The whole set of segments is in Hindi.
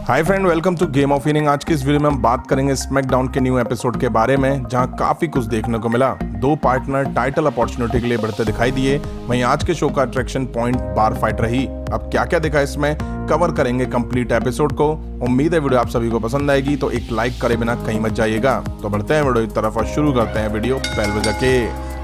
Hi friend, welcome to game of inning. आज की इस वीडियो में हम बात करेंगे स्मैकडाउन के न्यू एपिसोड के बारे में, जहां काफी कुछ देखने को मिला। दो पार्टनर टाइटल अपॉर्चुनिटी के लिए बढ़ते दिखाई दिए। वहीं आज के शो का अट्रैक्शन पॉइंट बार फाइट रही। अब क्या क्या दिखा इसमें कवर करेंगे कंप्लीट एपिसोड को। उम्मीद है वीडियो आप सभी को पसंद आएगी, तो एक लाइक करे बिना कहीं मत जाइएगा। तो बढ़ते हैं वीडियो की तरफ और शुरू करते हैं वीडियो पहले बजा के।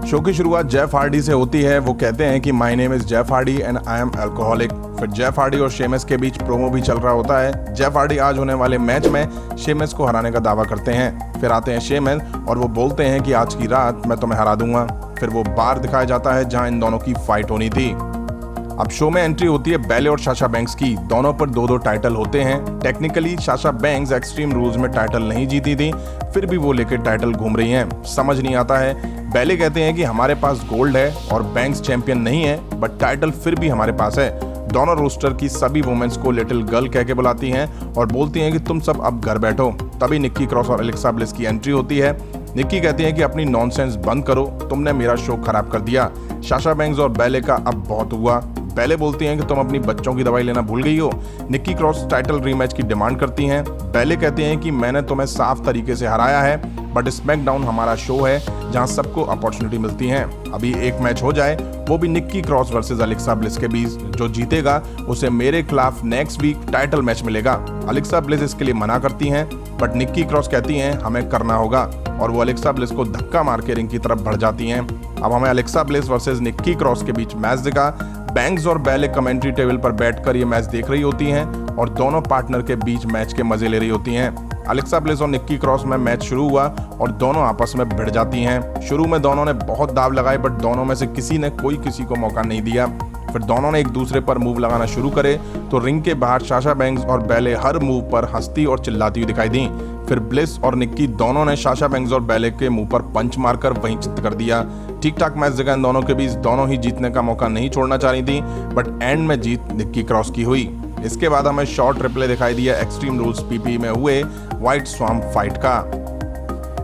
शो की शुरुआत जेफ हार्डी से होती है। वो कहते हैं कि my name is Jeff Hardy and I am alcoholic. फिर जेफ हार्डी और शेमस के बीच प्रोमो भी चल रहा होता है। जेफ हार्डी आज होने वाले मैच में शेमस को हराने का दावा करते हैं। फिर आते हैं शेमस और वो बोलते हैं कि आज की रात मैं तुम्हें हरा दूंगा। फिर वो बार दिखाया जाता है जहां इन दोनों की फाइट होनी थी। अब शो में एंट्री होती है बैले और साशा बैंक्स की। दोनों पर दो टाइटल होते हैं। Technically Sasha banks extreme rules में टाइटल नहीं जीती थी, फिर भी वो लेकर टाइटल घूम रही हैं। समझ नहीं आता है। बैले कहते हैं कि हमारे पास गोल्ड है और बैंक्स चैंपियन नहीं है, बट टाइटल फिर भी हमारे पास है। दोनों रोस्टर की सभी वुमेन्स को लिटिल गर्ल कह के बुलाती हैं और बोलती हैं कि तुम सब अब घर बैठो। तभी निक्की क्रॉस और एलेक्सा ब्लिस की एंट्री होती है। निक्की कहती है कि अपनी नॉनसेंस बंद करो, तुमने मेरा शो खराब कर दिया। साशा बैंक्स और बैले का अब बहुत हुआ। बैले बोलती हैं कि तुम अपनी बच्चों की दवाई लेना भूल गई हो। निक्की क्रॉस टाइटल रीमैच की डिमांड करती हैं। बैले कहते हैं कि मैंने तुम्हें साफ तरीके से हराया है, बट स्मैकडाउन हमारा शो है जहां सबको अपॉर्चुनिटी मिलती है। अभी एक मैच हो जाए, वो भी Nikki cross versus Alexa bliss के बीच। जो जीतेगा उसे मेरे खिलाफ नेक्स्ट वीक टाइटल मैच मिलेगा। एलेक्सा ब्लिस इसके लिए मना करती हैं, बट निक्की क्रॉस कहती हैं हमें करना होगा, और वो एलेक्सा ब्लिस को धक्का मार के रिंग की तरफ बढ़ जाती हैं। अब हमें Alexa bliss versus Nikki cross के बीच मैच दिखा। बैंक्स और बैले कमेंट्री टेबल पर बैठकर ये मैच देख रही होती हैं और दोनों पार्टनर के बीच मैच के मजे ले रही होती हैं। एलेक्सा ब्लिस और निक्की क्रॉस में मैच शुरू हुआ और दोनों आपस में भिड़ जाती हैं। शुरू में दोनों ने बहुत दाव लगाए, बट दोनों में से किसी ने कोई किसी को मौका नहीं दिया। फिर दोनों ने एक दूसरे पर मूव लगाना शुरू करे तो रिंग के बाहर साशा बैंक्स और बैले हर मूव पर हंसती और चिल्लाती हुई दिखाई दी। फिर ब्लिस और निक्की दोनों ने साशा बैंक्स और बैले के मुंह पर पंच मारकर वहीं चित्त कर दिया। ठीक ठाक मैच जगह इन दोनों के बीच। दोनों ही जीतने का मौका नहीं छोड़ना चाह रही थी, बट एंड में जीत निक्की क्रॉस की हुई। इसके बाद हमें शॉर्ट रिप्ले दिखाई दिया एक्सट्रीम रूल्स पीपी में हुए व्हाइट स्वैम्प फाइट का।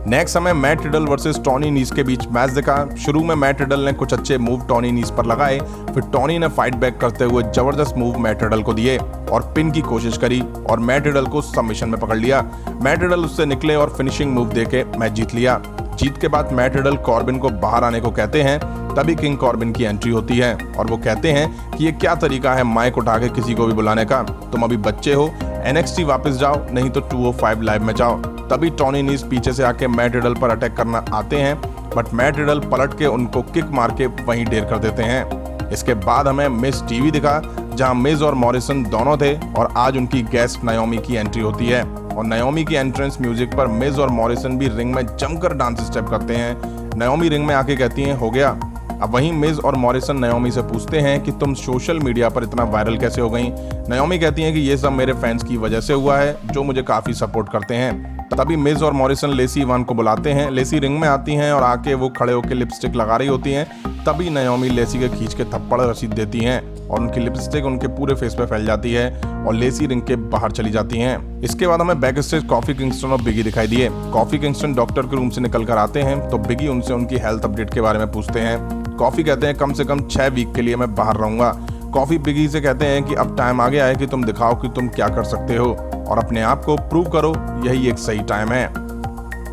नेक्स्ट हमें मैट रिडल वर्सेस टॉनी नीस के बीच मैच दिखा। शुरू में मैट रिडल ने कुछ अच्छे मूव टॉनी नीस पर लगाए। फिर टॉनी ने फाइट बैक करते हुए जबरदस्त मूव मैट रिडल को दिए और पिन की कोशिश करी और मैट रिडल को सबमिशन में पकड़ लिया। मैट रिडल उससे निकले और फिनिशिंग मूव देके मैच जीत लिया। जीत के बाद मैट रिडल कॉर्बिन को बाहर आने को कहते हैं। तभी किंग कॉर्बिन की एंट्री होती है और वो कहते हैं कि ये क्या तरीका है माइक उठा के किसी को भी बुलाने का। तुम अभी बच्चे हो, NXT वापस जाओ, नहीं तो 205 लाइव में जाओ। तभी टॉनी नीस पीछे से आके मैट रिडल पर अटैक करना आते हैं, बट मैट रिडल पलट के उनको किक मार के वहीं ढेर कर देते हैं। इसके बाद हमें मिस टीवी दिखा, जहां मिज और मॉरिसन दोनों थे और आज उनकी गेस्ट नायोमी की एंट्री होती है। और नायोमी की एंट्रेंस म्यूजिक पर मिज और मॉरिसन भी रिंग में जमकर डांस स्टेप करते हैं। नायोमी रिंग में आके कहती हैं हो गया। अब वहीं मिज और मॉरिसन नायोमी से पूछते हैं कि तुम सोशल मीडिया पर इतना वायरल कैसे हो गई। नायोमी कहती हैं कि ये सब मेरे फैंस की वजह से हुआ है, जो मुझे काफी सपोर्ट करते हैं। तभी मिज और मॉरिसन लेसी इवान को बुलाते हैं। लेसी रिंग में आती हैं और आके वो खड़े होकर लिपस्टिक लगा रही होती हैं। तभी नायोमी लेसी के खींच के थप्पड़ रसीद देती हैं और उनकी लिपस्टिक उनके पूरे फेस पे फैल जाती है और लेसी रिंग के बाहर चली जाती हैं। इसके बाद हमें बैक स्टेज कॉफी किंगस्टन और बिगी दिखाई दिए। कॉफी किंगस्टन डॉक्टर के रूम से निकल कर आते हैं तो बिगी उनसे उनकी हेल्थ अपडेट के बारे में पूछते हैं। कॉफी कहते हैं कम से कम 6 वीक के लिए मैं बाहर रहूंगा। कॉफी बिगी से कहते हैं कि अब टाइम आ गया है कि तुम दिखाओ कि तुम क्या कर सकते हो और अपने आप को प्रूव करो, यही एक सही टाइम है।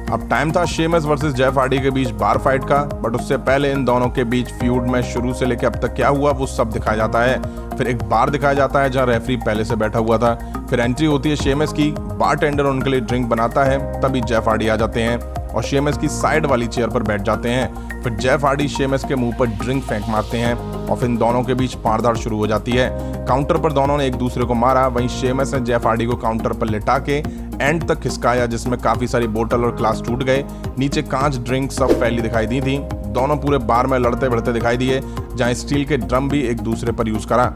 अब टाइम था शेमस वर्सेस जेफ हार्डी के बीच बार फाइट का, बट उससे पहले इन दोनों के बीच फ्यूड में शुरू से लेकर अब तक क्या हुआ वो सब दिखाया जाता है। फिर एक बार दिखाया जाता है जहां रेफरी पहले से बैठा हुआ था। फिर एंट्री होती है शेमस की। बारटेंडर उनके लिए ड्रिंक बनाता है। तभी जेफ हार्डी आ जाते हैं और शेमस की साइड वाली चेयर पर बैठ जाते हैं। फिर जेफ हार्डी शेमस के मुंह पर ड्रिंक फेंक मारते हैं और फिर इन दोनों के बीच मारधाड़ शुरू हो जाती है। काउंटर पर दोनों ने एक दूसरे को मारा। वहीं शेमस ने जेफ हार्डी को काउंटर पर लिटा के एंड तक खिसकाया, जिसमें काफी सारी बोतल और ग्लास टूट गए। नीचे कांच, ड्रिंक सब फैली दिखाई दी थी। दोनों पूरे बार में लड़ते भिड़ते दिखाई दिए, जहां स्टील के ड्रम भी एक दूसरे पर यूज करा।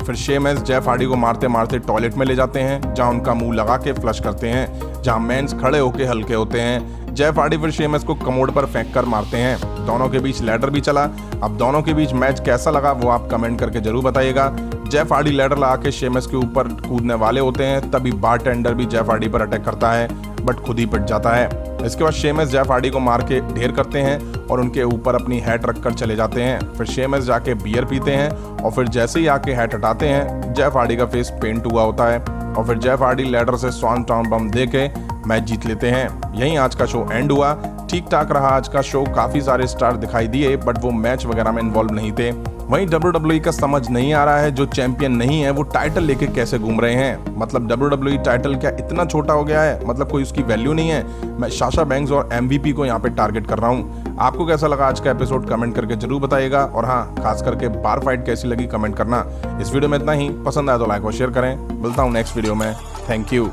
फिर शेमस जेफ हार्डी को मारते मारते टॉयलेट में ले जाते हैं, जहां उनका मुंह लगा के फ्लश करते हैं, जहां मेंस खड़े होके हल्के होते हैं। जेफ हार्डी फिर शेमस को कमोड पर फेंक कर मारते हैं। दोनों के बीच लैडर भी चला। अब दोनों के बीच मैच कैसा लगा वो आप कमेंट करके जरूर बताइएगा। जेफ हार्डी लैडर लगा के शेमस के ऊपर कूदने वाले होते हैं, तभी बारटेंडर भी जेफ हार्डी पर अटैक करता है, बट खुद ही पिट जाता है। इसके बाद शेमस जेफ हार्डी को मार के ढेर करते हैं और उनके ऊपर अपनी हैट रखकर चले जाते हैं। फिर शेमस जाके बियर पीते हैं और फिर जैसे ही आके हैट हटाते हैं जेफ हार्डी का फेस पेंट हुआ होता है। और फिर जेफ हार्डी लैडर से स्वानटाउन बम दे के मैच जीत लेते हैं। यहीं आज का शो एंड हुआ। ठीक ठाक रहा आज का शो, काफी सारे स्टार दिखाई दिए बट वो मैच वगैरह में इन्वॉल्व नहीं थे। वहीं WWE का समझ नहीं आ रहा है जो चैंपियन नहीं है वो टाइटल लेके कैसे घूम रहे हैं। मतलब WWE टाइटल क्या इतना छोटा हो गया है, मतलब कोई उसकी वैल्यू नहीं है। मैं साशा बैंक्स और MVP को यहाँ पे टारगेट कर रहा हूँ। आपको कैसा लगा आज का एपिसोड कमेंट करके जरूर बताइएगा, और हाँ, खास करके बार फाइट कैसी लगी कमेंट करना। इस वीडियो में इतना ही, पसंद आया तो लाइक और शेयर करें। मिलता हूँ नेक्स्ट वीडियो में। Thank you.